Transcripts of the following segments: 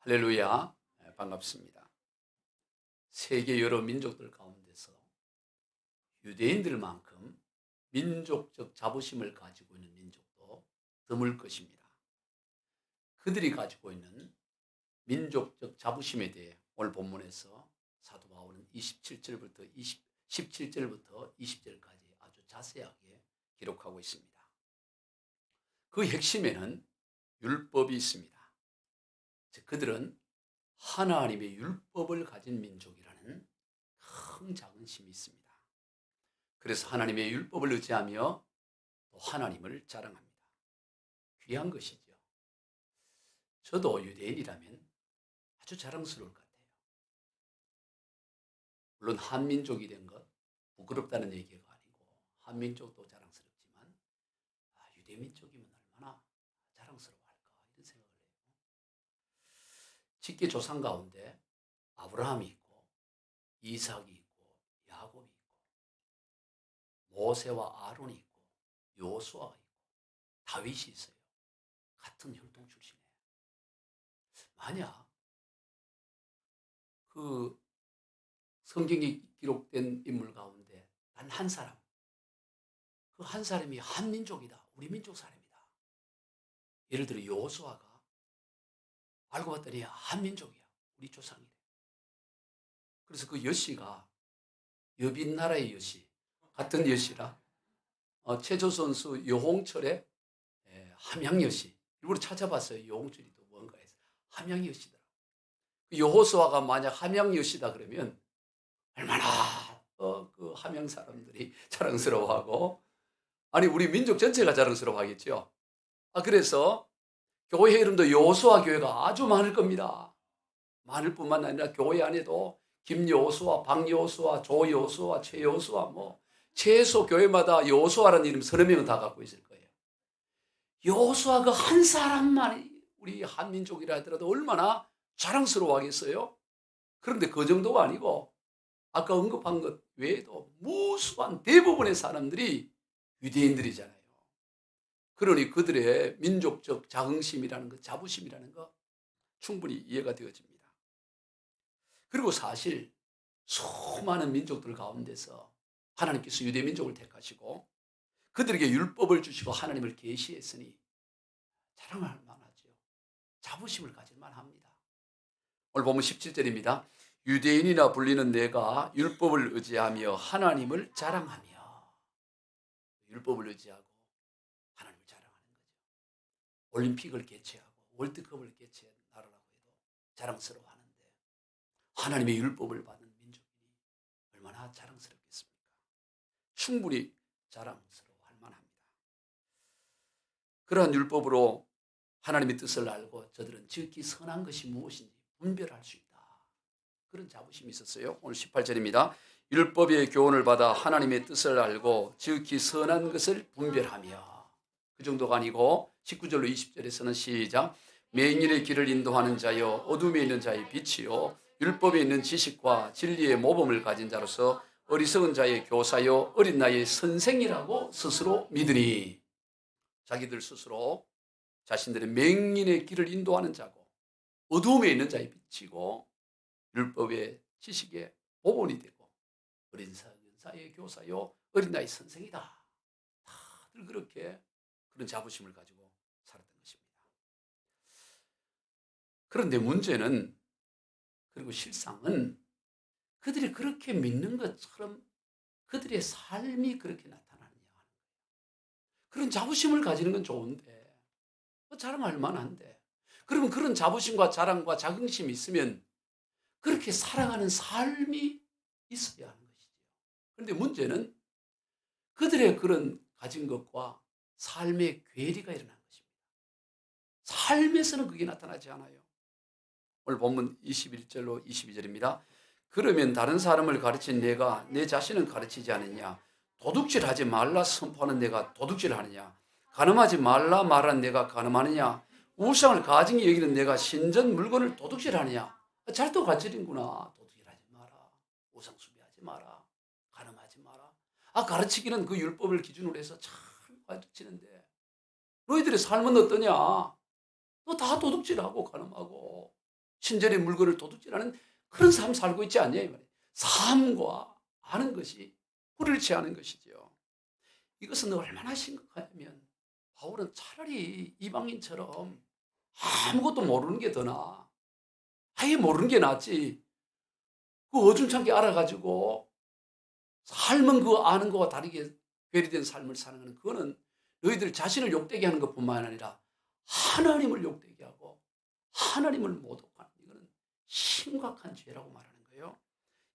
할렐루야. 반갑습니다. 세계 여러 민족들 가운데서 유대인들만큼 민족적 자부심을 가지고 있는 민족도 드물 것입니다. 그들이 가지고 있는 민족적 자부심에 대해 오늘 본문에서 사도 바울은 17절부터 20절까지 아주 자세하게 기록하고 있습니다. 그 핵심에는 율법이 있습니다. 즉 그들은 하나님의 율법을 가진 민족이라는 큰 자긍심이 있습니다. 그래서 하나님의 율법을 의지하며 또 하나님을 자랑합니다. 귀한 것이죠. 저도 유대인이라면 아주 자랑스러울 것 같아요. 물론 한민족이 된 것 부끄럽다는 얘기가 아니고 한민족도 자랑스럽지만 유대민족이면 얼마나 자랑스러워할까 이런 생각을 해요. 직계 조상 가운데 아브라함이 있고 이삭이 있고 야곱이 있고 모세와 아론이 있고 여호수아가 있고 다윗이 있어요. 같은 혈통 출신이에요. 만약 그 성경에 기록된 인물 가운데 단 한 사람, 그 한 사람이 한민족이다. 우리 민족 사람이다. 예를 들어 여호수아가 알고 봤더니 한민족이야. 우리 조상이래. 그래서 그 여씨가 여빈 나라의 여씨, 같은 여씨라 체조 선수 여홍철의 함양여씨. 일부러 찾아봤어요. 여홍철이 또 뭔가 해서 함양여씨더라. 여호수아가 만약 함양여씨다 그러면 얼마나 그 함양 사람들이 자랑스러워하고 아니 우리 민족 전체가 자랑스러워하겠죠. 그래서 교회 이름도 여호수아 교회가 아주 많을 겁니다. 많을 뿐만 아니라 교회 안에도 김여호수아, 박여호수아, 조여호수아, 최여호수아 뭐 최소 교회마다 여호수아라는 이름 30명은 다 갖고 있을 거예요. 여호수아 그 한 사람만 우리 한민족이라 하더라도 얼마나 자랑스러워하겠어요? 그런데 그 정도가 아니고 아까 언급한 것 외에도 무수한 대부분의 사람들이 유대인들이잖아요. 그러니 그들의 민족적 자긍심이라는 것, 자부심이라는 것 충분히 이해가 되어집니다. 그리고 사실 수많은 민족들 가운데서 하나님께서 유대민족을 택하시고 그들에게 율법을 주시고 하나님을 계시했으니 자랑할 만하죠. 자부심을 가질 만합니다. 오늘 보면 17절입니다. 유대인이나 불리는 내가 율법을 의지하며 하나님을 자랑하며 율법을 의지하고 하나님을 자랑하는 거죠. 올림픽을 개최하고 월드컵을 개최한 나라라고 해도 자랑스러워하는데 하나님의 율법을 받은 민족이 얼마나 자랑스럽겠습니까? 충분히 자랑스러워할 만합니다. 그러한 율법으로 하나님의 뜻을 알고 저들은 지극히 선한 것이 무엇인지 분별할 수 있다. 그런 자부심이 있었어요. 오늘 18절입니다. 율법의 교훈을 받아 하나님의 뜻을 알고 지극히 선한 것을 분별하며 그 정도가 아니고 19절로 20절에서는 시작 맹인의 길을 인도하는 자여 어둠에 있는 자의 빛이요 율법에 있는 지식과 진리의 모범을 가진 자로서 어리석은 자의 교사요 어린 나이의 선생이라고 스스로 믿으니 자기들 스스로 자신들의 맹인의 길을 인도하는 자고 어둠에 있는 자의 빛이고 율법의 지식의 모본이 되고 어린 사의 교사요 어린 나이 선생이다. 다들 그렇게 그런 자부심을 가지고 살았던 것입니다. 그런데 문제는 그리고 실상은 그들이 그렇게 믿는 것처럼 그들의 삶이 그렇게 나타나느냐 하는 거예요. 그런 자부심을 가지는 건 좋은데 자랑할 만한데 그러면 그런 자부심과 자랑과 자긍심이 있으면 그렇게 살아가는 삶이 있어야 하는 것이죠. 그런데 문제는 그들의 그런 가진 것과 삶의 괴리가 일어나는 것입니다. 삶에서는 그게 나타나지 않아요. 오늘 본문 21절로 22절입니다. 그러면 다른 사람을 가르친 내가 내 자신은 가르치지 않느냐? 도둑질하지 말라 선포하는 내가 도둑질하느냐? 간음하지 말라 말한 내가 간음하느냐? 우상을 가증히 여기는 내가 신전 물건을 도둑질하느냐? 잘도 가르치는구나. 도둑질하지 마라. 우상 숭배하지 마라. 간음하지 마라. 가르치기는 그 율법을 기준으로 해서 잘 가르치는데 너희들의 삶은 어떠냐? 너 다 도둑질하고 간음하고 신전의 물건을 도둑질하는 그런 삶 살고 있지 않냐 이 말이에요. 삶과 아는 것이 불일치 하는 것이죠. 이것은 얼마나 심각하냐면 바울은 차라리 이방인처럼 아무것도 모르는 게 더 나아. 아예 모르는 게 낫지. 그 어중창게 알아가지고 삶은 그 아는 거와 다르게 괴리된 삶을 사는 거는 그거는 너희들 자신을 욕되게 하는 것뿐만 아니라 하나님을 욕되게 하고 하나님을 모독하는 이거는 심각한 죄라고 말하는 거예요.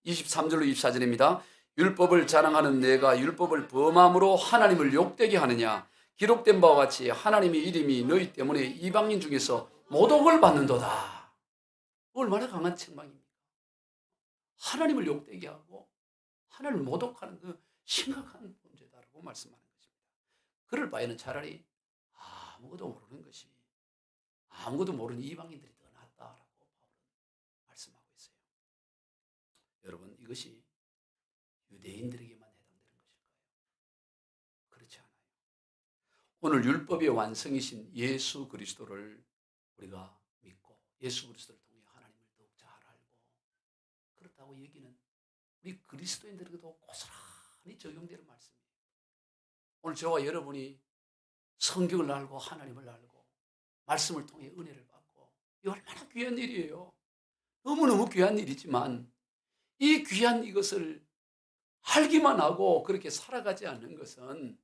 23절로 24절입니다. 율법을 자랑하는 내가 율법을 범함으로 하나님을 욕되게 하느냐. 기록된 바와 같이 하나님의 이름이 너희 때문에 이방인 중에서 모독을 받는도다. 얼마나 강한 책망입니까? 하나님을 욕되게 하고 하나님을 모독하는 그 심각한 문제다라고 말씀하는 것입니다. 그럴 바에는 차라리 아무것도 모르는 것이 아무것도 모르는 이방인들이 더 낫다라고 바울은 말씀하고 있어요. 여러분 이것이 유대인들에게만 해당되는 것일까요? 그렇지 않아요. 오늘 율법의 완성이신 예수 그리스도를 우리가 믿고 예수 그리스도를 통해 하나님을 더욱 잘 알고 그렇다고 여기는 우리 그리스도인들에게도 고스란히 적용되는 말씀이에요. 오늘 저와 여러분이 성경을 알고 하나님을 알고 말씀을 통해 은혜를 받고 이 얼마나 귀한 일이에요. 너무너무 귀한 일이지만 이 귀한 이것을 알기만 하고 그렇게 살아가지 않는 것은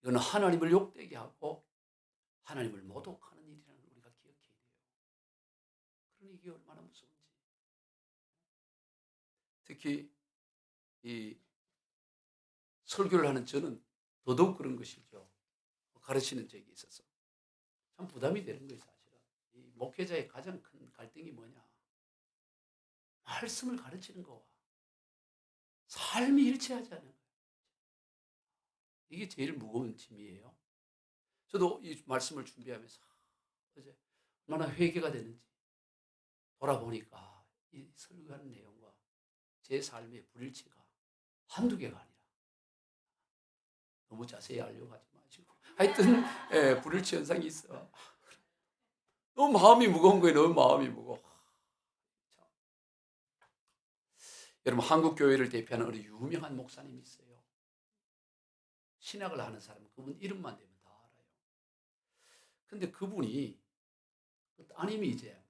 이건 하나님을 욕되게 하고 하나님을 모독하는 일이라는 걸 우리가 기억해야 돼요. 그러니 이게 얼마나 무서운지. 특히 이 설교를 하는 저는 더더욱 그런 것이죠. 가르치는 적이 있어서 참 부담이 되는 거예요. 사실은 이 목회자의 가장 큰 갈등이 뭐냐, 말씀을 가르치는 거와 삶이 일치하지 않는 거예요. 이게 제일 무거운 짐이에요. 저도 이 말씀을 준비하면서 어제 얼마나 회개가 되는지 돌아보니까 이 설교하는 내용과 제 삶의 불일치가 한두 개가 아니라 너무 자세히 알려고 하지 마시고 하여튼 불일치 현상이 있어. 너무 마음이 무거운 거예요. 너무 마음이 무거워. 참. 여러분 한국 교회를 대표하는 어느 유명한 목사님이 있어요. 신학을 하는 사람은 그분 이름만 대면 다 알아요. 근데 그분이 따님이 이제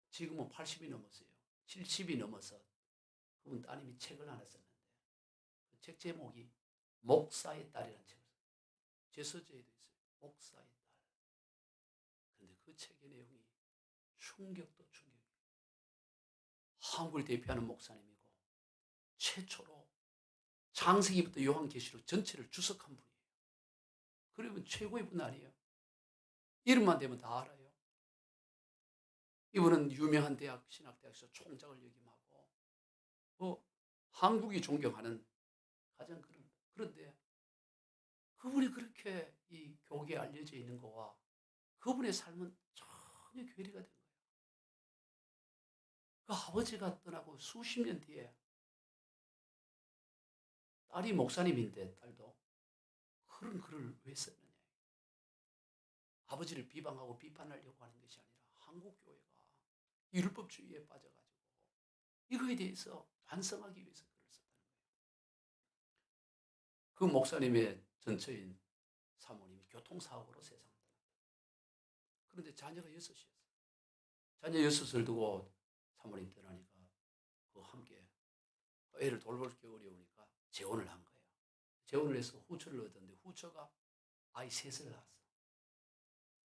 지금은 80이 넘었어요. 70이 넘어서 그분 따님이 책을 하나 썼는데 그 책 제목이 목사의 딸이라는 책을 썼어요. 제 서재에도 있어요. 목사의 딸. 그런데 그 책의 내용이 충격도 충격이에요. 한국을 대표하는 목사님이고 최초로 창세기부터 요한계시록 전체를 주석한 분이에요. 그러면 최고의 분 아니에요. 이름만 대면 다 알아요. 이분은 유명한 대학, 신학대학에서 총장을 역임하고 한국이 존경하는 가장 그런데 그분이 그렇게 이 교계에 알려져 있는 거와 그분의 삶은 전혀 괴리가 된 거예요. 그 아버지가 떠나고 수십 년 뒤에 딸이 목사님인데 딸도 그런 글을 왜 썼느냐. 아버지를 비방하고 비판하려고 하는 것이 아니라 한국 교회가 율법주의에 빠져가지고 이거에 대해서 반성하기 위해서 글을 썼다는 거예요. 그 목사님의 전처인 사모님이 교통사고로 세상을 떠났다. 그런데 자녀가 6이었어요. 자녀 6을 두고 사모님 떠나니까 그 함께 애를 돌볼 게 어려우니까 재혼을 한 거예요. 재혼을 해서 후처를 얻었는데 후처가 아이 3을 낳았어.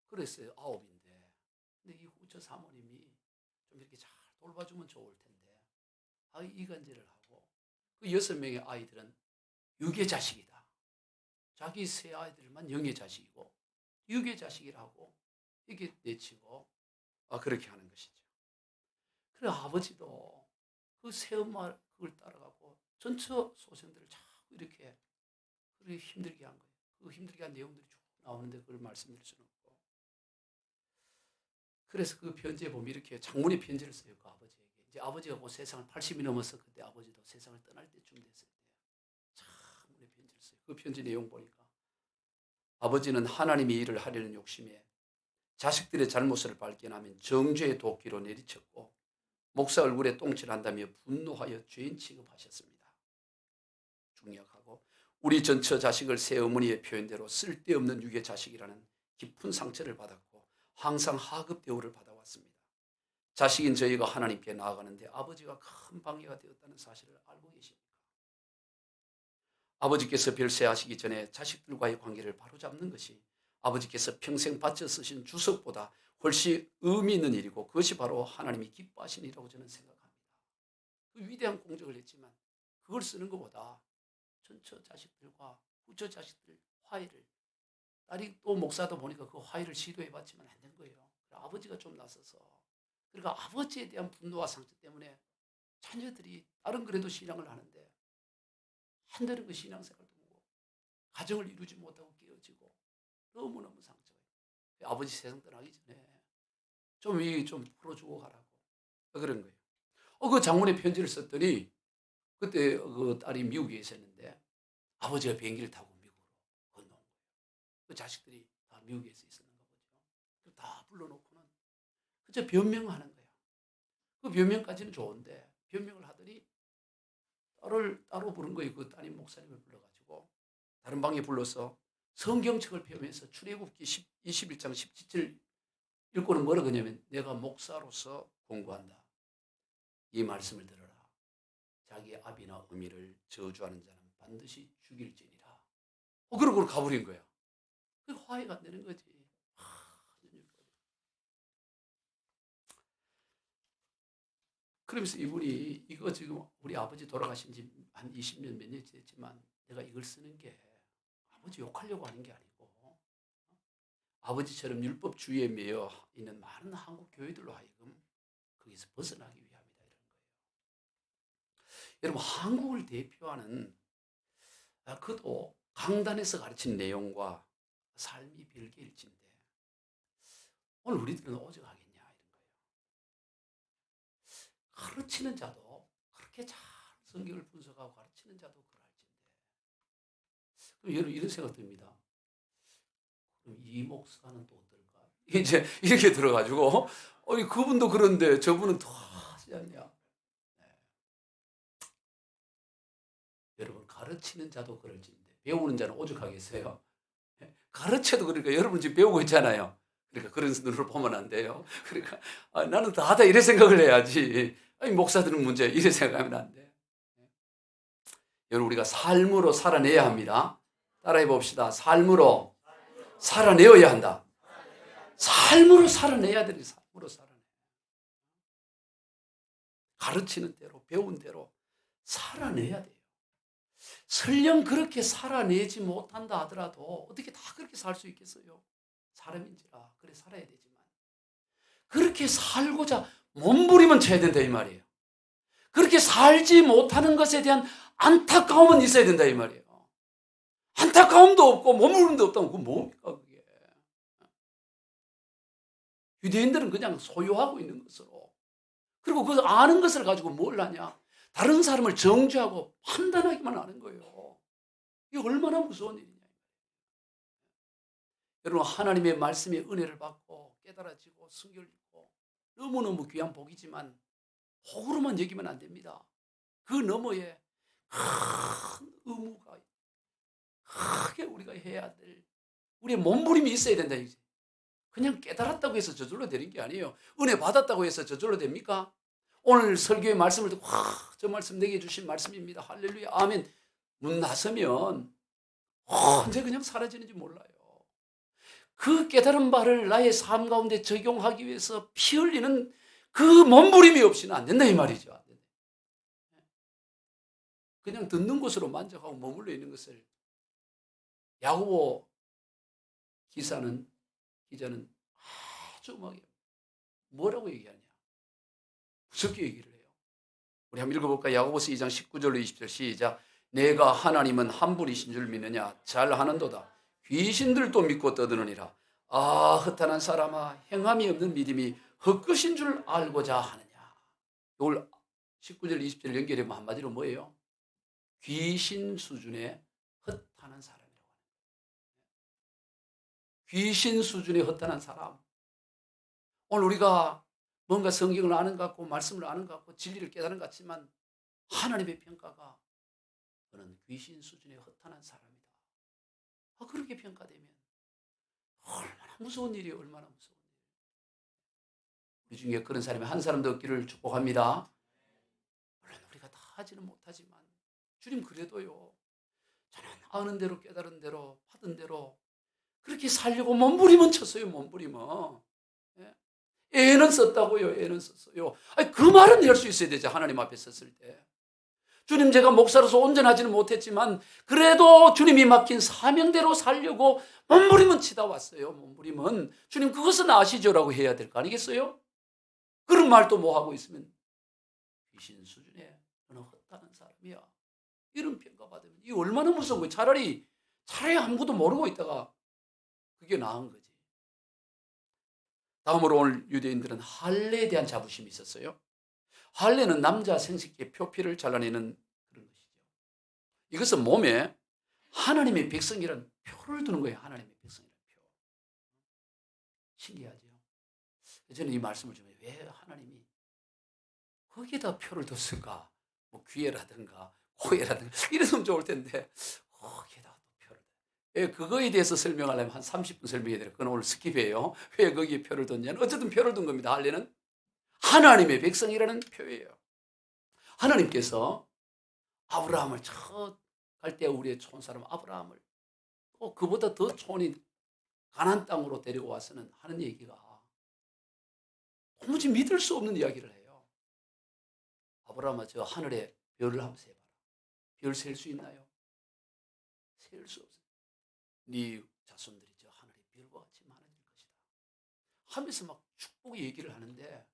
그랬어요. 9인데. 근데 이 후처 사모님이 좀 이렇게 잘 돌봐주면 좋을 텐데 아이 이간질을 하고 그 6명의 아이들은 육의 자식이다. 자기 세 아이들만 영의 자식이고 육의 자식이라고 이게 내치고 그렇게 하는 것이죠. 그래 아버지도 그 새엄마 그걸 따라가고 전처 소생들을 자꾸 이렇게 그렇게 힘들게 한 거예요. 그 힘들게 한 내용들이 쭉 나오는데 그걸 말씀드릴 수는 없고. 그래서 그 편지에 보면 이렇게 장문의 편지를 써요. 그 아버지에게. 이제 아버지가 그 세상을 80이 넘어서 그때 아버지도 세상을 떠날 때쯤 됐을 때 장문의 편지를 써요. 그 편지 내용 보니까 아버지는 하나님의 일을 하려는 욕심에 자식들의 잘못을 발견하면 정죄의 도끼로 내리쳤고 목사 얼굴에 똥칠한다며 분노하여 죄인 취급하셨습니다. 중력하고 우리 전처 자식을 새어머니의 표현대로 쓸데없는 육의 자식이라는 깊은 상처를 받았고 항상 하급 대우를 받아왔습니다. 자식인 저희가 하나님께 나아가는데 아버지가 큰 방해가 되었다는 사실을 알고 계십니까? 아버지께서 별세하시기 전에 자식들과의 관계를 바로잡는 것이 아버지께서 평생 바쳐 쓰신 주석보다 훨씬 의미 있는 일이고 그것이 바로 하나님이 기뻐하신 일이라고 저는 생각합니다. 그 위대한 공적을 했지만 그걸 쓰는 것보다 전처 자식들과 후처 자식들 화해를, 딸이 또 목사다 보니까 그 화해를 시도해봤지만 안 된 거예요. 아버지가 좀 나서서, 그러니까 아버지에 대한 분노와 상처 때문에 자녀들이 다른 그래도 신앙을 하는데 안 되는 그 신앙생활도 보고 가정을 이루지 못하고 깨어지고 너무너무 상처예요. 아버지 세상 떠나기 전에 좀 풀어주고 가라고 그런 거예요. 그 장문의 편지를 썼더니 그때 그 딸이 미국에 있었는데 아버지가 비행기를 타고 미국으로 건너온 거예요. 그 자식들이 다 미국에서 있었는가 보죠. 다 불러놓고는 그저 변명하는 거야. 그 변명까지는 좋은데 변명을 하더니 딸을 따로 부른 거예요. 그 따님 목사님을 불러가지고 다른 방에 불러서 성경책을 펴면서 출애굽기 21장 17절 읽고는 뭐라 그러냐면 내가 목사로서 공부한다. 이 말씀을 들어라. 자기 아비나 어미를 저주하는 자는 반드시 죽일지니라. 그러고 가버린 거야. 그 화해가 안 되는 거지. 그러면서 이분이 이거 지금 우리 아버지 돌아가신 지 한 20년 몇 년째 됐지만 내가 이걸 쓰는 게 아버지 욕하려고 하는 게 아니고 아버지처럼 율법주의에 매여 있는 많은 한국 교회들로 하여금 거기서 벗어나기 위함이다 이런 거예요. 여러분 한국을 대표하는 그도 강단에서 가르친 내용과 삶이 별개일진데 오늘 우리들은 오죽하겠냐 이런 거예요. 가르치는 자도 그렇게 잘 성경을 분석하고 가르치는 자도 그럴진데 그럼 여러분 이런 생각 듭니다. 그럼 이 목사는 또 어떨까? 이제 이렇게 들어가지고 그분도 그런데 저분은 더 하지 않냐? 네. 여러분 가르치는 자도 그럴진데 배우는 자는 오죽하겠어요? 가르쳐도 그러니까 여러분 지금 배우고 있잖아요. 그러니까 그런 눈으로 보면 안 돼요. 그러니까 나는 다 하다 이래 생각을 해야지. 아니 목사들은 문제 이래 생각하면 안 돼. 여러분 우리가 삶으로 살아내야 합니다. 따라해 봅시다. 삶으로 살아내어야 한다. 삶으로 살아내야 되는 삶으로 살아내. 가르치는 대로 배운 대로 살아내야 돼요. 설령 그렇게 살아내지 못한다 하더라도 어떻게 다 그렇게 살 수 있겠어요? 사람인지라 그래 살아야 되지만 그렇게 살고자 몸부림은 쳐야 된다 이 말이에요. 그렇게 살지 못하는 것에 대한 안타까움은 있어야 된다 이 말이에요. 안타까움도 없고 몸부림도 없다면 그건 뭡니까 그게. 유대인들은 그냥 소유하고 있는 것으로 그리고 그 아는 것을 가지고 뭘 하냐. 다른 사람을 정죄하고 판단하기만 하는 거예요. 이게 얼마나 무서운 일이냐. 여러분 하나님의 말씀의 은혜를 받고 깨달아지고 성경을 읽고 너무너무 귀한 복이지만 복으로만 여기면 안 됩니다. 그 너머에 큰 의무가 크게 우리가 해야 될 우리의 몸부림이 있어야 된다. 이제 그냥 깨달았다고 해서 저절로 되는 게 아니에요. 은혜 받았다고 해서 저절로 됩니까? 오늘 설교의 말씀을 듣고 저 말씀 내게 주신 말씀입니다. 할렐루야 아멘. 문 나서면 언제 그냥 사라지는지 몰라요. 그 깨달은 바를 나의 삶 가운데 적용하기 위해서 피 흘리는 그 몸부림이 없이는 안 된다 이 말이죠. 안 된다. 그냥 듣는 것으로 만족하고 머물러 있는 것을 야고보 기자는 아주 음하게 뭐라고 얘기하냐. 무섭게 얘기를 해요. 우리 한번 읽어볼까요? 야고보서 2장 19절로 20절 시작. 내가 하나님은 한 분이신 줄 믿느냐 잘하는도다. 귀신들도 믿고 떠드느니라. 허탄한 사람아 행함이 없는 믿음이 헛것인 줄 알고자 하느냐. 이걸 19절 20절 연결하면 한마디로 뭐예요? 귀신 수준의 헛탄한 사람이라고 하는 거예요. 귀신 수준의 헛탄한 사람. 오늘 우리가 뭔가 성경을 아는 것 같고 말씀을 아는 것 같고 진리를 깨달은 것 같지만 하나님의 평가가 그는 귀신 수준의 허탄한 사람이다. 그렇게 평가되면 얼마나 무서운 일이에요. 얼마나 무서운 일이에요. 우리 중에 그런 사람이 한 사람도 없기를 축복합니다. 물론 우리가 다 하지는 못하지만 주님 그래도요. 저는 아는 대로 깨달은 대로 받은 대로 그렇게 살려고 몸부림은 쳤어요. 몸부림은. 예? 애는 썼다고요. 애는 썼어요. 아니, 그 말은 낼 수 있어야 되죠. 하나님 앞에 섰을 때. 주님, 제가 목사로서 온전하지는 못했지만 그래도 주님이 맡긴 사명대로 살려고 몸부림은 치다 왔어요. 몸부림은. 주님 그것은 아시죠라고 해야 될 거 아니겠어요? 그런 말도 뭐 하고 있으면 귀신 수준의 너는 헛다는 사람이야. 이런 평가받으면 이 얼마나 무서운 거예요. 차라리 아무것도 모르고 있다가 그게 나은 거지. 다음으로 오늘 유대인들은 할례에 대한 자부심이 있었어요. 할례는 남자 생식기의 표피를 잘라내는 그런 것이죠. 이것은 몸에 하나님의 백성이라는 표를 두는 거예요. 하나님의 백성이라는 표. 신기하죠. 저는 이 말씀을 좀 왜 하나님이 거기에다 표를 뒀을까? 뭐 귀에라든가 코에라든가 이랬으면 좋을 텐데 거기에다 또 표를. 왜 그거에 대해서 설명하려면 한 30분 설명해야 돼요. 그건 오늘 스킵이에요. 왜 거기에 표를 뒀냐는 어쨌든 표를 둔 겁니다. 할례는 하나님의 백성이라는 표예요. 하나님께서 아브라함을 첫 갈 때 우리의 촌사람 아브라함을 또 그보다 더 촌인 가나안 땅으로 데리고 와서는 하는 얘기가 도무지 믿을 수 없는 이야기를 해요. 아브라함아, 저 하늘에 별을 한번 세봐라. 별 셀 수 있나요? 셀 수 없어요. 네 자손들이 저 하늘의 별과 같이 많아질 것이다 하면서 막 축복 얘기를 하는데,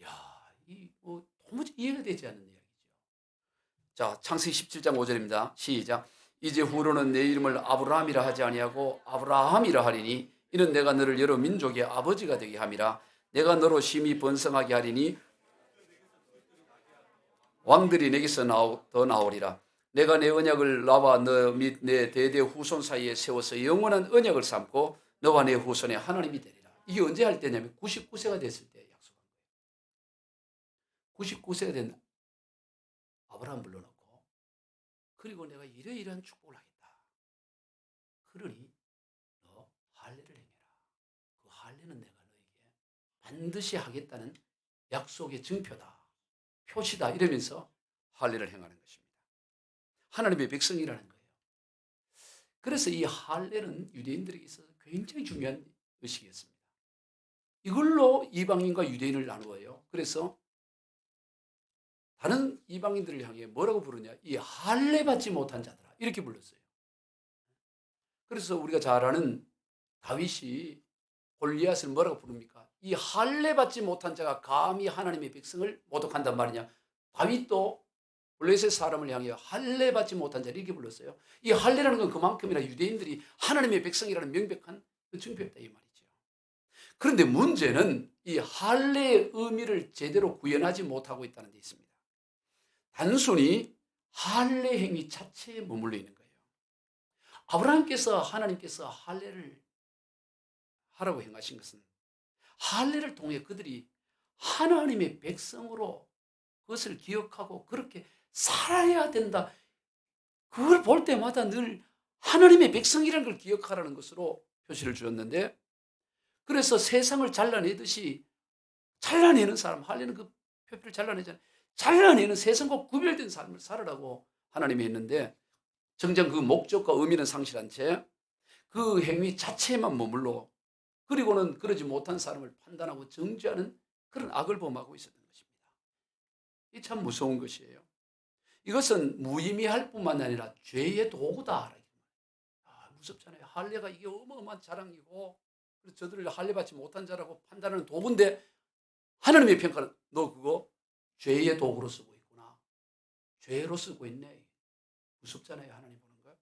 야, 이 뭐 도무지 이해가 되지 않는 이야기죠. 자, 창세기 17장 5절입니다. 시작. 이제 후로는 내 이름을 아브라함이라 하지 아니하고 아브라함이라 하리니 이는 내가 너를 여러 민족의 아버지가 되게 함이라. 내가 너로 심히 번성하게 하리니 왕들이 내게서 더 나오리라. 내가 내 언약을 나와 너 및 내 대대 후손 사이에 세워서 영원한 언약을 삼고 너와 내 후손의 하나님이 되리라. 이게 언제 할 때냐면 99세가 됐을 때 약속한 거예요. 99세가 된 아브라함 불러놓고 그리고 내가 이러이러한 축복을 하겠다. 그러니 너 할례를 행해라. 그 할례는 내가 너에게 반드시 하겠다는 약속의 증표다. 표시다. 이러면서 할례를 행하는 것입니다. 하나님의 백성이라는 거예요. 그래서 이 할례는 유대인들에게 있어서 굉장히 중요한 의식이었습니다. 이걸로 이방인과 유대인을 나누어요. 그래서 다른 이방인들을 향해 뭐라고 부르냐? 이 할례 받지 못한 자들아 이렇게 불렀어요. 그래서 우리가 잘 아는 다윗이 골리앗을 뭐라고 부릅니까? 이 할례 받지 못한 자가 감히 하나님의 백성을 모독한단 말이냐? 다윗도 블레셋 사람을 향해 할례 받지 못한 자를 이렇게 불렀어요. 이 할례라는 건 그만큼이나 유대인들이 하나님의 백성이라는 명백한 그 증표였다 이 말이죠. 그런데 문제는 이 할례의 의미를 제대로 구현하지 못하고 있다는 데 있습니다. 단순히 할례 행위 자체에 머물러 있는 거예요. 아브라함께서 하나님께서 할례를 하라고 행하신 것은 할례를 통해 그들이 하나님의 백성으로 그것을 기억하고 그렇게 살아야 된다. 그걸 볼 때마다 늘 하나님의 백성이라는 걸 기억하라는 것으로 표시를 주었는데, 그래서 세상을 잘라내듯이 잘라내는 사람, 할례는 그 표피를 잘라내잖아요. 잘라내는 세상과 구별된 삶을 살아라고 하나님이 했는데 정작 그 목적과 의미는 상실한 채 그 행위 자체에만 머물러 그리고는 그러지 못한 사람을 판단하고 정죄하는 그런 악을 범하고 있었던 것입니다. 이 참 무서운 것이에요. 이것은 무의미할 뿐만 아니라 죄의 도구다. 무섭잖아요. 할례가 이게 어마어마한 자랑이고 저들을 할례 받지 못한 자라고 판단하는 도구인데 하나님의 평가는 너 그거 죄의 도구로 쓰고 있구나. 죄로 쓰고 있네. 무섭잖아요. 하나님 보는 거.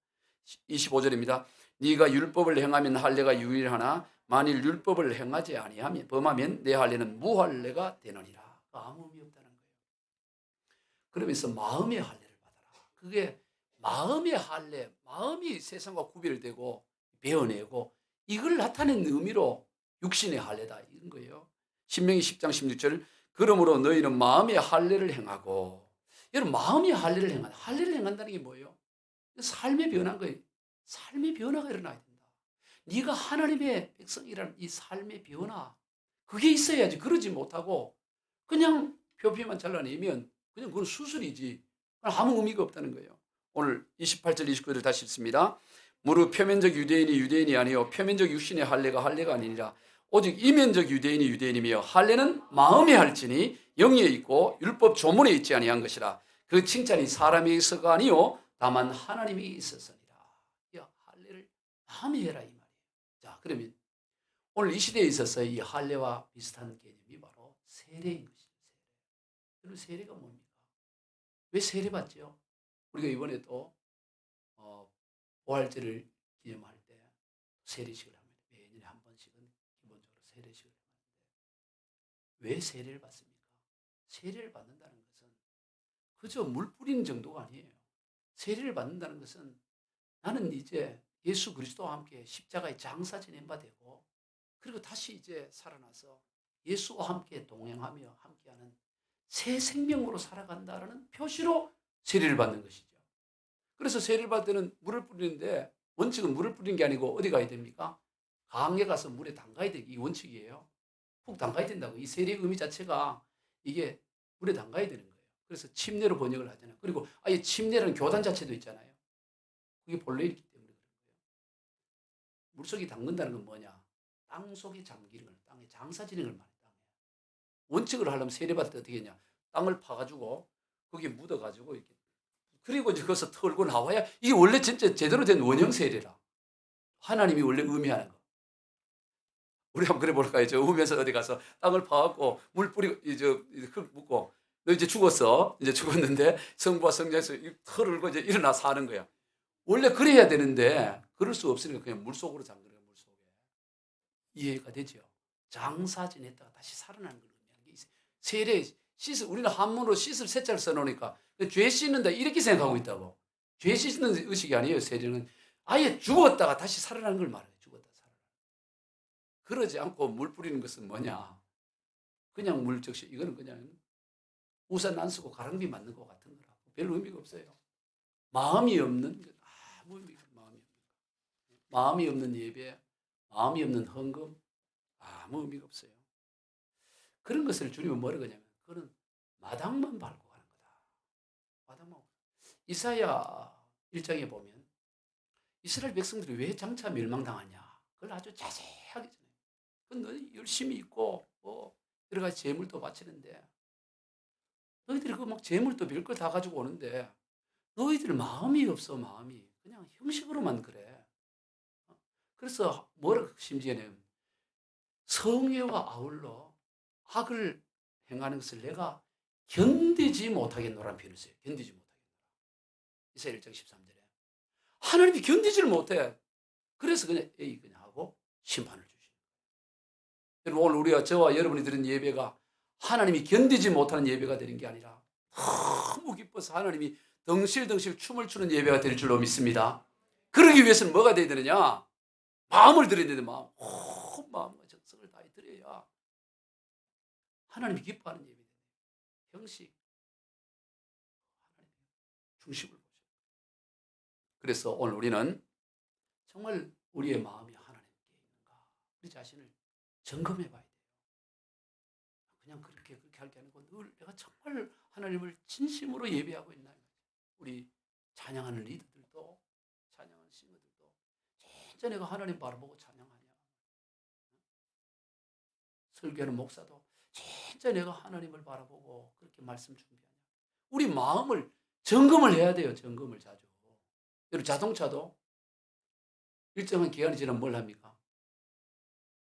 25절입니다. 네가 율법을 행하면 할례가 유일하나 만일 율법을 행하지 아니하면 범하면 내 할례는 무할례가 되느니라. 아무 의미 없다는 거예요. 그러면서 마음의 할례를 받아라. 그게 마음의 할례, 마음이 세상과 구별되고 배어내고 이걸 나타낸 의미로 육신의 할례다 이런 거예요. 신명기 10장 16절 그러므로 너희는 마음의 할례를 행하고 여러분 마음의 할례를 행한다. 할례를 행한다는 게 뭐예요? 삶의 변화인 거예요. 삶의 변화가 일어나야 된다. 네가 하나님의 백성이라는 이 삶의 변화 그게 있어야지. 그러지 못하고 그냥 표피만 잘라내면 그냥 그건 수술이지. 아무 의미가 없다는 거예요. 오늘 28절 29절 다시 읽습니다. 무릇 표면적 유대인이 유대인이 아니요 표면적 육신의 할례가 할례가 아니니라. 오직 이면적 유대인이 유대인이며 할례는 마음에 할지니 영에 있고 율법 조문에 있지 아니한 것이라. 그 칭찬이 사람에게서가 아니요 다만 하나님에게 있었으니라. 야, 할례를 마음에 해라 이 말이에요. 자, 그러면 오늘 이 시대에 있어서 이 할례와 비슷한 개념이 바로 세례인 것이죠. 세례. 세례가 뭡니까? 왜 세례 받죠? 우리가 이번에 또 부활절을 기념할 때 세례식을 합니다. 매년에 한 번씩은 기본적으로 세례식을 하는데 왜 세례를 받습니까? 세례를 받는다는 것은 그저 물 뿌리는 정도가 아니에요. 세례를 받는다는 것은 나는 이제 예수 그리스도와 함께 십자가의 장사 지낸 바 되고 그리고 다시 이제 살아나서 예수와 함께 동행하며 함께하는 새 생명으로 살아간다라는 표시로 세례를 받는 것이죠. 그래서 세례를 받을 때는 물을 뿌리는데 원칙은 물을 뿌리는 게 아니고 어디 가야 됩니까? 강에 가서 물에 담가야 되기 이 원칙이에요. 푹 담가야 된다고. 이 세례의 의미 자체가 이게 물에 담가야 되는 거예요. 그래서 침례로 번역을 하잖아요. 그리고 아예 침례라는 교단 자체도 있잖아요. 그게 본래 있기 때문에 그런 거예요. 물속에 담근다는 건 뭐냐? 땅 속에 잠기는 걸, 땅에 장사 지는 걸 말해요. 원칙을 하려면 세례받을 때 어떻게 했냐? 땅을 파가지고 거기에 묻어가지고 이렇게 그리고 이제 거기서 털고 나와야 이게 원래 진짜 제대로 된 원형 세례라. 하나님이 원래 의미하는 거. 우리 한번 그래 볼까요? 저 우면서 어디 가서 땅을 파갖고 물 뿌리고 흙 묻고 너 이제 죽었어. 이제 죽었는데 성부와 성자에서 털을 울고 이제 일어나 사는 거야. 원래 그래야 되는데 그럴 수 없으니까 그냥 물 속으로 잠그는 거야. 물 속에. 이해가 되죠? 장사 지냈다가 다시 살아나는 걸 의미하는 게 있어요. 세례 씻을 우리는 한문으로 씻을 세자를 써놓으니까 죄 씻는다 이렇게 생각하고 있다고. 죄 씻는 의식이 아니에요. 세례는 아예 죽었다가 다시 살아나는 걸 말해요. 죽었다 살아나. 그러지 않고 물 뿌리는 것은 뭐냐? 그냥 물 적시 이거는 그냥 우산 안 쓰고 가랑비 맞는 것 같은 거라고. 별 의미가 없어요. 마음이 없는 아무 의미가 마음이 없는 거. 마음이 없는 예배, 마음이 없는 헌금 아무 의미가 없어요. 그런 것을 주님은 뭐라고 하냐면 그건 마당만 밟고 가는 거다. 마당만. 이사야 1장에 보면 이스라엘 백성들이 왜 장차 멸망당하냐. 그걸 아주 자세하게 전해요. 그건 열심히 있고 여러 가지 재물도 바치는데 너희들이 그 막 재물도 별거 다 가지고 오는데 너희들 마음이 없어. 마음이. 그냥 형식으로만 그래. 그래서 뭐라고 심지어는 성회와 아울러 악을 행하는 것을 내가 견디지 못하겠노라는 표현을 써요. 견디지 못하겠노라. 이사야 1장 13절에. 하나님이 견디지를 못해. 그래서 그냥 그냥 하고 심판을 주시는 거예요. 오늘 우리가 저와 여러분이 드린 예배가 하나님이 견디지 못하는 예배가 되는 게 아니라 너무 기뻐서 하나님이 덩실덩실 춤을 추는 예배가 될 줄로 믿습니다. 그러기 위해서는 뭐가 돼야 되느냐? 마음을 드려야 되는데 마음과 정성을 다해 드려야 하나님이 기뻐하는 예배가 돼요. 형식, 하나님 중심을 보셔요. 그래서 오늘 우리는 정말 우리의 마음이 하나님께 있는가? 우리 자신을 점검해 봐야 돼요. 그냥 그렇게 할 게 아니고 늘 내가 정말 하나님을 진심으로 예배하고 있나? 우리 찬양하는 리더들도 찬양하는 싱어들도 진짜 내가 하나님 바라보고 찬양하냐? 설교하는 목사도 진짜 내가 하나님을 바라보고 그렇게 말씀 준비하냐? 우리 마음을 점검을 해야 돼요. 점검을 자주. 여러분 자동차도 일정한 기간이 지나면 뭘 합니까?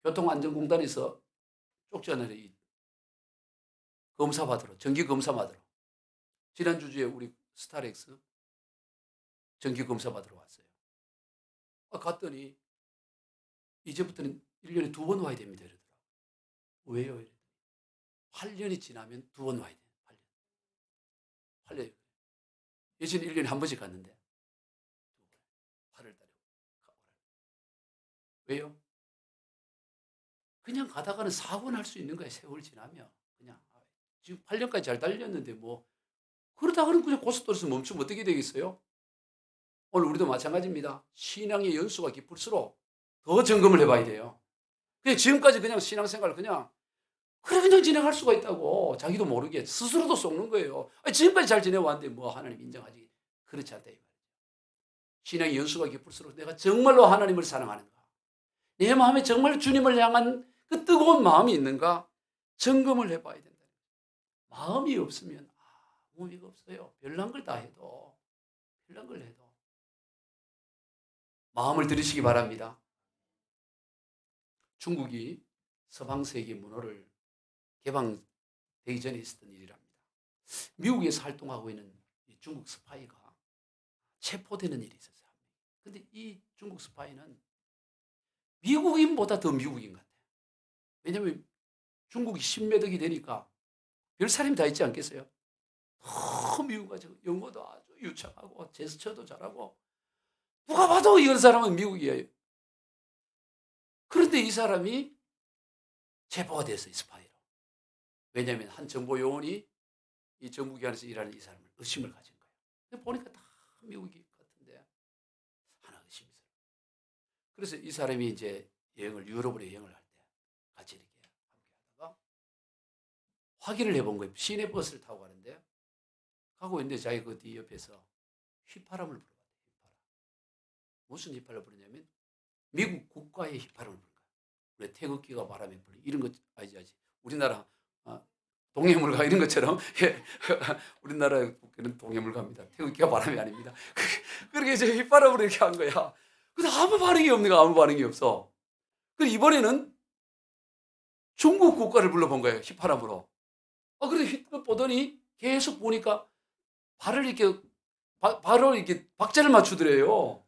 교통안전공단에서 쪽지하는 이 검사 받으러, 정기 검사 받으러. 지난주 주에 우리 스타렉스 정기 검사 받으러 왔어요. 갔더니 이제부터는 1년에 2번 와야 됩니다. 이러더라고요. 왜요? 이랬더니 8년이 지나면 2번 와야 돼요. 8년. 8년. 예전에 1년에 한 번씩 갔는데 8월 달에 가보라. 왜요? 그냥 가다가는 사고 날 수 있는 거예요. 세월 지나면. 그냥 지금 8년까지 잘 달렸는데 뭐 그러다가는 그냥 고속도로에서 멈추면 어떻게 되겠어요? 오늘 우리도 마찬가지입니다. 신앙의 연수가 깊을수록 더 점검을 해봐야 돼요. 그냥 지금까지 그냥 신앙생활을 그냥 진행할 수가 있다고 자기도 모르게 스스로도 속는 거예요. 아니, 지금까지 잘 지내왔는데 뭐 하나님 인정하지. 그렇지 않다 이 말이에요. 신앙의 연수가 깊을수록 내가 정말로 하나님을 사랑하는가, 내 마음에 정말 주님을 향한 그 뜨거운 마음이 있는가 점검을 해봐야 된다. 마음이 없으면 아무 의미가 없어요. 별난 걸 다 해도, 별난 걸 해도. 마음을 들이시기 바랍니다. 중국이 서방세계 문호를 개방되기 전에 있었던 일이랍니다. 미국에서 활동하고 있는 중국 스파이가 체포되는 일이 있었어요. 근데 이 중국 스파이는 미국인보다 더 미국인 같아요. 왜냐하면 중국이 신매덕이 되니까 별 사람이 다 있지 않겠어요? 너무 미국가지고 영어도 아주 유창하고 제스처도 잘하고 누가 봐도 이런 사람은 미국이에요. 그런데 이 사람이 체포가 됐어요. 스파이로. 왜냐하면 한 정보 요원이 이 정부기관에서 일하는 이 사람을 의심을 가진 거예요. 근데 보니까 다 미국인 같은데 하나 의심이 있어요. 그래서 이 사람이 이제 유럽으로 여행을 할 때 같이 이렇게 함께 하다가 확인을 해본 거예요. 시내 버스를 타고 가는데 가고 있는데 자기 그 뒤 옆에서 휘파람을 불어봤대요. 휘파람. 무슨 휘파람을 부르냐면 미국 국가의 휘파람을 부른 거예요. 왜 태극기가 바람에 불리 이런 거 알지? 우리나라 동해물가 이런 것처럼 우리나라 국기는 동해물가입니다. 태극기가 바람이 아닙니다. 그렇게 이제 휘파람을 이렇게 한 거야. 근데 아무 반응이 없는 거야. 아무 반응이 없어. 그 이번에는 중국 국가를 불러본 거예요. 휘파람으로. 그래 보더니 계속 보니까 발을 이렇게 바로 이렇게 박자를 맞추더래요.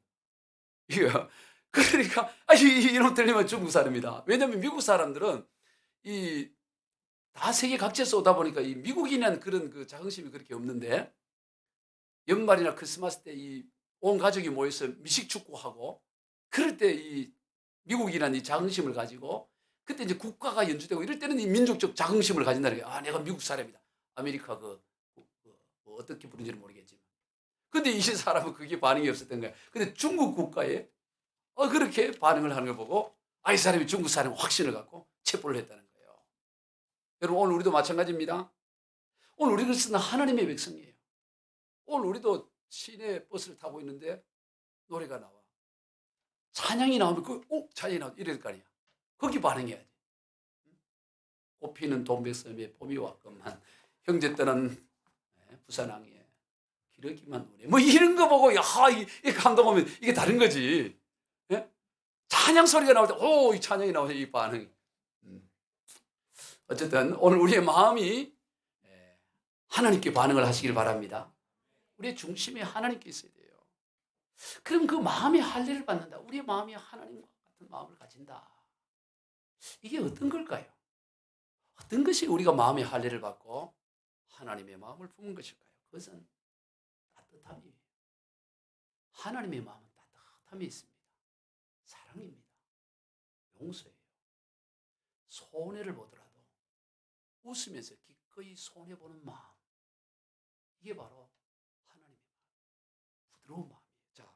그러니까 이놈 들리면 중국 사람이다. 왜냐하면 미국 사람들은 다 세계 각지에서 오다 보니까 이 미국인한 그런 그 자긍심이 그렇게 없는데 연말이나 크리스마스 때 온 가족이 모여서 미식 축구하고 그럴 때 이 미국이라는 이 자긍심을 가지고 그때 이제 국가가 연주되고 이럴 때는 이 민족적 자긍심을 가진다는 게 내가 미국 사람이다. 아메리카 뭐 어떻게 부른지는 모르겠지만. 근데 이 사람은 그게 반응이 없었던 거야. 근데 중국 국가에 그렇게 반응을 하는 걸 보고 이 사람이 중국 사람 확신을 갖고 체포를 했다는 거예요. 여러분 오늘 우리도 마찬가지입니다. 오늘 우리가 쓰는 하나님의 백성이에요. 오늘 우리도 시내 버스를 타고 있는데 노래가 나와. 찬양이 나오면 찬양이 나오면 이럴 거 아니야. 거기 반응해야지. 꽃피는 동백섬에 봄이 왔건만 형제 떠난 부산항에 기러기만 노래 뭐 이런 거 보고 이 감동하면 이게 다른 거지. 예? 찬양 소리가 나올 때 이 찬양이 나오죠. 이 반응이. 어쨌든 오늘 우리의 마음이 하나님께 반응을 하시길 바랍니다. 우리의 중심에 하나님께 있어야 돼요. 그럼 그 마음이 할례를 받는다. 우리의 마음이 하나님과 같은 마음을 가진다. 이게 어떤 걸까요? 어떤 것이 우리가 마음의 할례를 받고 하나님의 마음을 품은 것일까요? 그것은 따뜻함이에요. 하나님의 마음은 따뜻함이 있습니다. 사랑입니다. 용서예요. 손해를 보더라도 웃으면서 기꺼이 손해보는 마음. 이게 바로 하나님의 마음. 부드러운 마음이에요. 자,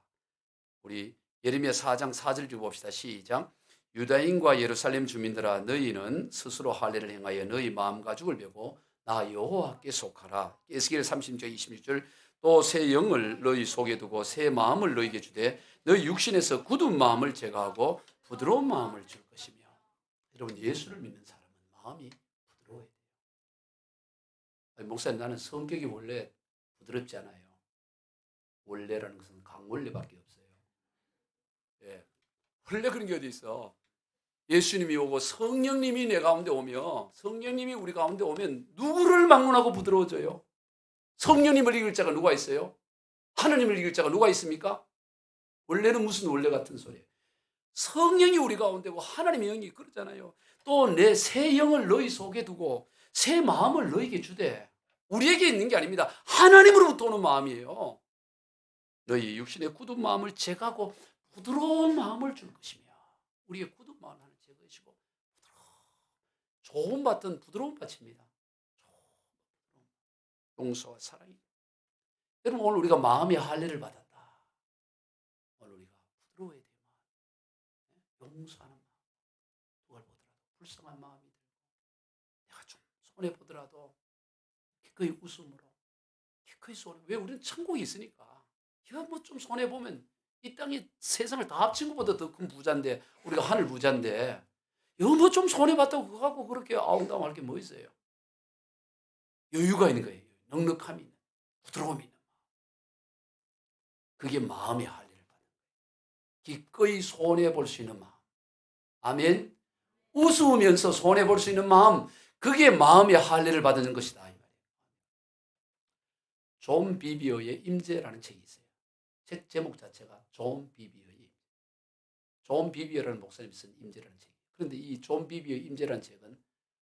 우리 예레미야 4장 4절 좀 봅시다. 시작. 유다인과 예루살렘 주민들아 너희는 스스로 할례를 행하여 너희 마음 가죽을 베고 나 여호와께 속하라. 에스겔 30장 26절 또 새 영을 너희 속에 두고 새 마음을 너희에게 주되 너희 육신에서 굳은 마음을 제거하고 부드러운 마음을 줄 것이며. 여러분 예수를 믿는 사람은 마음이 부드러워야 돼요. 목사님 나는 성격이 원래 부드럽지 않아요. 원래라는 것은 강원래밖에 없어요. 원래 그런 게 어디 있어. 예수님이 오고 성령님이 내 가운데 오며 성령님이 우리 가운데 오면 누구를 막론하고 부드러워져요? 성령님을 이길 자가 누가 있어요? 하나님을 이길 자가 누가 있습니까? 원래는 무슨 원래 같은 소리예요. 성령이 우리 가운데 오고 하나님의 영이 그러잖아요. 또 내 새 영을 너희 속에 두고 새 마음을 너희에게 주되 우리에게 있는 게 아닙니다. 하나님으로부터 오는 마음이에요. 너희 육신의 굳은 마음을 제거하고 부드러운 마음을 줄 것이며 우리의 굳은 마음을 제거하시고 좋은 밭은 부드러운 밭입니다. 용서와 사랑이. 여러분, 오늘 우리가 마음의 할례를 받았다. 오늘 우리가 부드러워야 돼요. 용서하는 마음. 누가 보더라도 불쌍한 마음이 들고, 내가 좀 손해 보더라도 기꺼이 웃음으로, 기꺼이 손해. 왜? 우리는 천국이 있으니까. 이거 뭐 좀 손해 보면 이 땅이 세상을 다 합친 것보다 더 큰 부자인데, 우리가 하늘 부자인데, 이거 뭐 좀 손해 봤다고 그거 갖고 그렇게 아웅다웅할 게 뭐 있어요? 여유가 있는 거예요. 넉넉함이 있는, 부드러움이 있는 마음. 그게 마음의 할례를 받는 거예요. 기꺼이 손해 볼 수 있는 마음. 아멘. 웃으면서 손해 볼 수 있는 마음, 그게 마음의 할례를 받는 것이다 이 말이에요. 존 비비어의 임재라는 책이 있어요. 책 제목 자체가 존 비비어의, 존 비비어라는 목사님이 쓴 임재라는 책이에요. 그런데 이 존 비비어의 임재라는 책은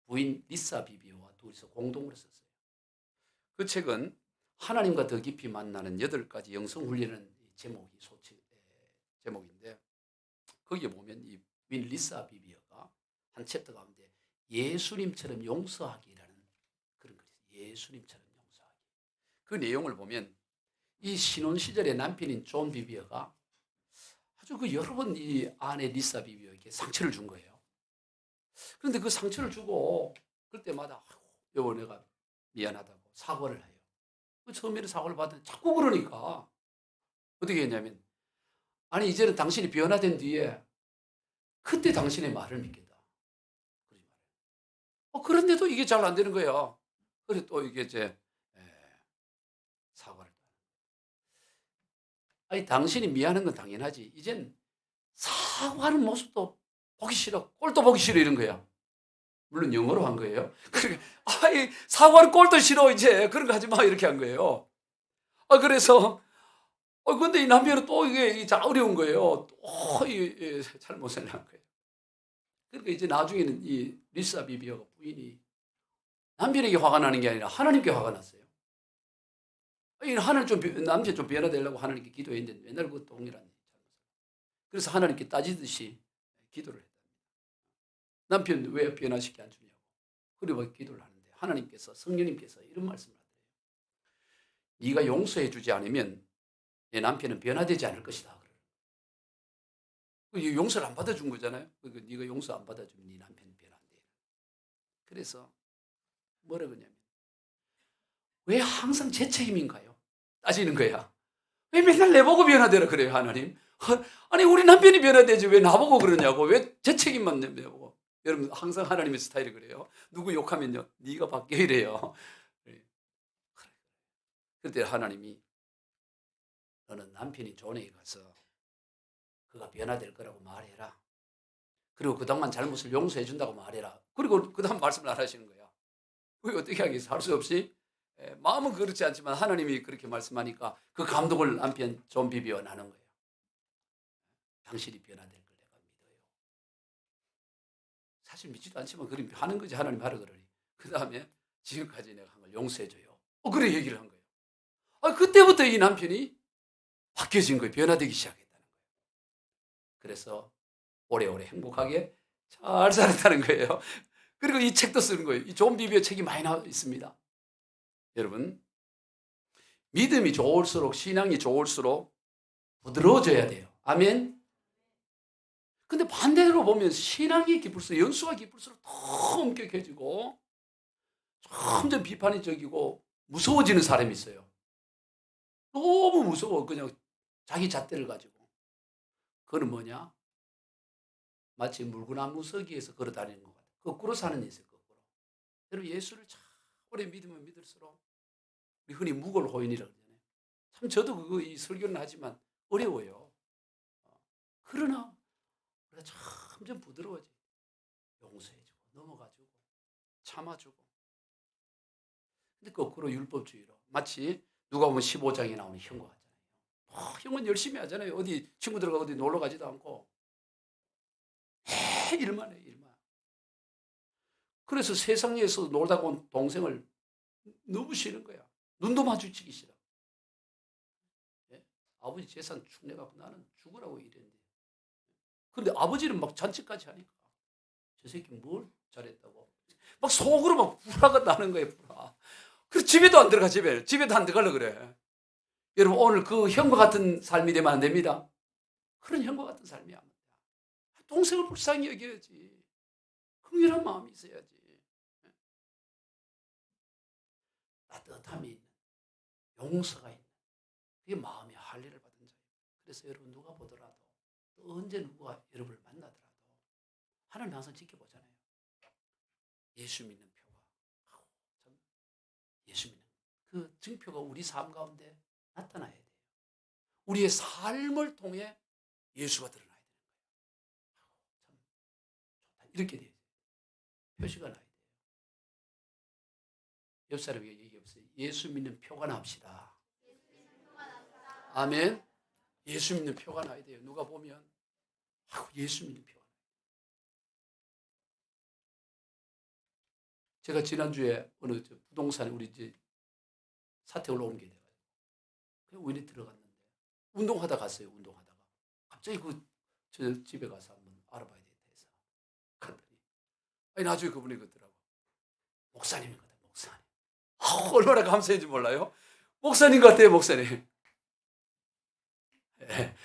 부인 리사 비비어와 둘이서 공동으로 썼어요. 그 책은 하나님과 더 깊이 만나는 8가지 영성 훈련이라는 제목인데, 거기에 보면 이 부인 리사 비비어가 한 챕터 가운데 예수님처럼 용서하기라는 그런 글이 있어요. 예수님처럼 용서하기. 그 내용을 보면 이 신혼 시절의 남편인 존 비비어가 아주 그 여러 번 이 아내 리사 비비어에게 상처를 준 거예요. 그런데 그 상처를 주고 그럴 때마다 여보 내가 미안하다고 사과를 해요. 처음에는 사과를 받는데 자꾸 그러니까 어떻게 했냐면, 아니 이제는 당신이 변화된 뒤에 그때 당신의 말을 믿겠다. 그러지 말아요. 그런데도 이게 잘 안 되는 거예요. 그래서 또 이게 이제 사과를. 아니 당신이 미안한 건 당연하지. 이젠 사과하는 모습도 보기 싫어. 꼴도 보기 싫어 이런 거야. 물론 영어로 한 거예요. 그러니까 아이 사과는 꼴도 싫어 이제 그런 거 하지 마 이렇게 한 거예요. 그래서 근데 이 남편은 또 이게 어려운 거예요. 또 이 잘못을 한 거예요. 그러니까 이제 나중에는 이 리사 비비어가 부인이 남편에게 화가 나는 게 아니라 하나님께 화가 났어요. 하나님 남편 좀 변화되려고 하나님께 기도했는데 맨날 그 동일한 잘못을. 그래서 하나님께 따지듯이 기도를 했다. 남편 왜 변화시켜 안 주냐고. 그리고 기도를 하는데 하나님께서 성령님께서 이런 말씀을 하더래요. 네가 용서해 주지 않으면 내 남편은 변화되지 않을 것이다. 용서를 안 받아준 거잖아요. 그러니까 네가 용서 안 받아주면 네 남편은 변화한대. 그래서 뭐라 그러냐면 왜 항상 제 책임인가요? 따지는 거야. 왜 맨날 내보고 변화되라 그래요 하나님? 아니 우리 남편이 변화되지 왜 나보고 그러냐고. 왜 제 책임만 내보고. 여러분 항상 하나님의 스타일이 그래요. 누구 욕하면요 네가 바뀌어 이래요. 그때 하나님이 너는 남편이 존에게 가서 그가 변화될 거라고 말해라. 그리고 그동안 잘못을 용서해 준다고 말해라. 그리고 그 다음 말씀을 안 하시는 거야. 그게 어떻게 하겠어? 할 수 없이. 마음은 그렇지 않지만 하나님이 그렇게 말씀하니까 그 감동을 남편 존 비비어 나는 거예요. 당신이 변화될 걸 내가 믿어요. 사실 믿지도 않지만 그럼 하는 거지. 하나님 하라 그러니. 그 다음에 지금까지 내가 한 걸 용서해줘요. 그래 얘기를 한 거예요. 그때부터 이 남편이 바뀌어진 거예요. 변화되기 시작했다는 거예요. 그래서 오래오래 행복하게 잘 살았다는 거예요. 그리고 이 책도 쓰는 거예요. 이 존 비비어 책이 많이 나와 있습니다. 여러분, 믿음이 좋을수록 신앙이 좋을수록 부드러워져야 돼요. 아멘. 근데 반대로 보면 신앙이 깊을수록 연수가 깊을수록 더 엄격해지고 점점 비판적이고 무서워지는 사람이 있어요. 너무 무서워. 그냥 자기 잣대를 가지고. 그건 뭐냐? 마치 물구나무 서기에서 걸어 다니는 것 같아요. 거꾸로 사는 예수 거꾸로. 여러분 예수를 참 오래 믿으면 믿을수록 우리 흔히 무골호인이라고 그러잖아요. 참 저도 이 설교는 하지만 어려워요. 그러나 우리가 점점 부드러워져. 용서해주고 넘어가주고 참아주고. 근데 거꾸로 율법주의로 마치 누가 보면 15장에 나오는 형과 같잖아요. 형은 열심히 하잖아요. 어디 친구들과 어디 놀러 가지도 않고 일만 해 일만. 그래서 세상에서 놀다 온 동생을 너무 싫은 거야. 눈도 마주치기 싫어. 예? 아버지 재산 축 내갖고 나는 죽으라고 이랬는데. 그런데 아버지는 막 잔치까지 하니까 저 새끼 뭘 잘했다고 막 속으로 막 불화가 나는 거예요, 불화. 그래서 집에도 안 들어가, 집에도 안 들어가려고 그래. 여러분, 오늘 그 형과 같은 삶이 되면 안 됩니다. 그런 형과 같은 삶이 안 됩니다. 동생을 불쌍히 여겨야지. 긍휼한 마음이 있어야지. 따뜻함이 있는, 용서가 있는, 그게 마음의 할례를 받은 자예요. 그래서 여러분, 누가 보더라도 또 언제 누가 여러분을 만나더라도 하나님 항상 지켜보잖아요. 예수 믿는 표가, 참 예수 믿는 그 증표가 우리 삶 가운데 나타나야 돼요. 우리의 삶을 통해 예수가 드러나야 되는 거예요. 참 좋다. 이렇게 돼요. 표시가 나야 돼요. 옆 사람에게 얘기해보세요. 예수 믿는 표가 납시다. 아멘. 예수 믿는 표가 나야 돼요. 누가 보면 예수 믿는 표가 나야 돼요. 제가 지난주에 어느 부동산에 우리 이제 사택을 옮겨야 돼가지고 그냥 우연히 들어갔는데 운동하다 갔어요. 운동하다가 갑자기 저 집에 가서 한번 알아봐야 되겠다 해서 갔더니 나중에 그분이 그러더라고. 목사님이거든, 목사님. 얼마나 감사한지 몰라요? 목사님 같아요, 목사님. 네,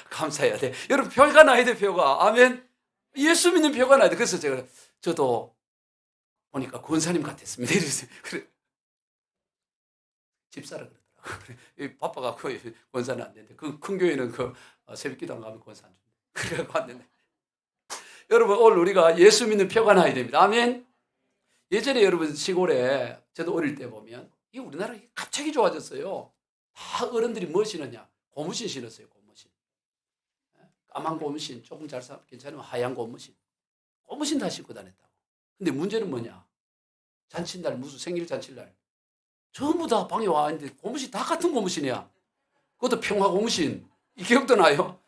감사해야 돼. 여러분, 표가 나야 돼, 표가. 아멘. 예수 믿는 표가 나야 돼. 그래서 저도 보니까 권사님 같았습니다. 그래, 집사라 그러더라고요. 그래, 바빠갖고 권사는 안 되는데, 큰 교회는 새벽 기도 안 가면 권사 안 준대. 그래갖고 왔는데. 여러분, 오늘 우리가 예수 믿는 표가 나야 됩니다. 아멘. 예전에 여러분 시골에 저도 어릴 때 보면 이 우리나라 갑자기 좋아졌어요. 다 어른들이 뭐 신었냐? 고무신 신었어요. 고무신. 까만 고무신, 조금 괜찮으면 하얀 고무신. 고무신 다 신고 다녔다고. 근데 문제는 뭐냐? 잔칫날, 무슨 생일 잔칫날. 전부 다 방에 와 있는데 고무신 다 같은 고무신이야. 그것도 평화 고무신. 이 기억도 나요?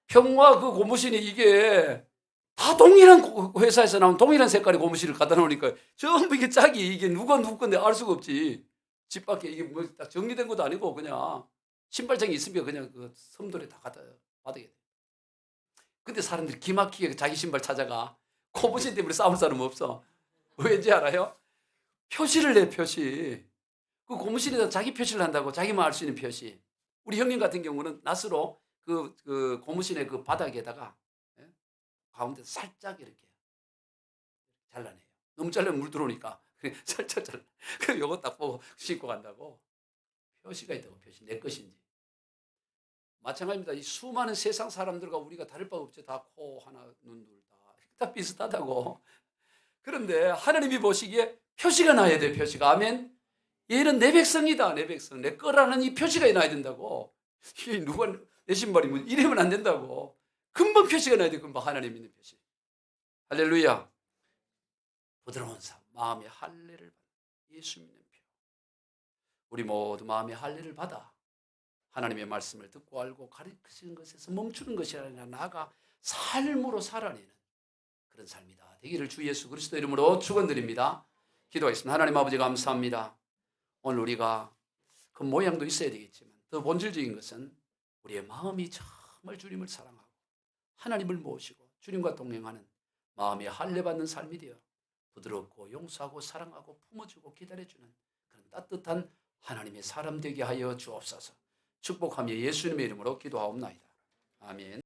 평화 그 고무신이 이게 다 동일한 회사에서 나온 동일한 색깔의 고무신을 갖다 놓으니까 전부 이게 짝이 이게 누가 누구 건데 알 수가 없지. 집 밖에 이게 뭐 딱 정리된 것도 아니고 그냥 신발장이 있으면 그냥 그 섬돌에 다 갖다 받게 돼. 근데 사람들이 기막히게 자기 신발 찾아가. 고무신 때문에 싸울 사람 없어. 왠지 알아요? 표시를 내, 표시. 그 고무신에다 자기 표시를 한다고 자기만 알 수 있는 표시. 우리 형님 같은 경우는 낫으로 그 고무신의 그 바닥에다가 가운데 살짝 이렇게 잘라내요. 너무 잘라면 물 들어오니까. 살짝 잘라. 그럼 요거 딱 보고 신고 간다고. 표시가 있다고, 표시. 내 것인지. 마찬가지입니다. 이 수많은 세상 사람들과 우리가 다를 바 없죠. 다 코 하나, 눈 둘 다 비슷하다고. 그런데 하나님이 보시기에 표시가 나야 돼, 표시가. 아멘. 얘는 내 백성이다, 내 백성. 내 거라는 이 표시가 나야 된다고. 이게 누가 내 신발이면 이러면 안 된다고. 금방 표시가 나야 돼, 금방 하나님 있는 표시. 할렐루야. 부드러운 삶, 마음의 할례를 받아. 예수 믿는 표. 우리 모두 마음의 할례를 받아 하나님의 말씀을 듣고 알고 가르치는 것에서 멈추는 것이 아니라 나아가 삶으로 살아내는 그런 삶이다 되기를 주 예수 그리스도 이름으로 축원드립니다. 기도하겠습니다. 하나님 아버지 감사합니다. 오늘 우리가 그 모양도 있어야 되겠지만 더 본질적인 것은 우리의 마음이 정말 주님을 사랑하고 하나님을 모시고 주님과 동행하는 마음의 할례받는 삶이 되어 부드럽고 용서하고 사랑하고 품어주고 기다려주는 그런 따뜻한 하나님의 사람 되게 하여 주옵소서. 축복하며 예수님의 이름으로 기도하옵나이다. 아멘.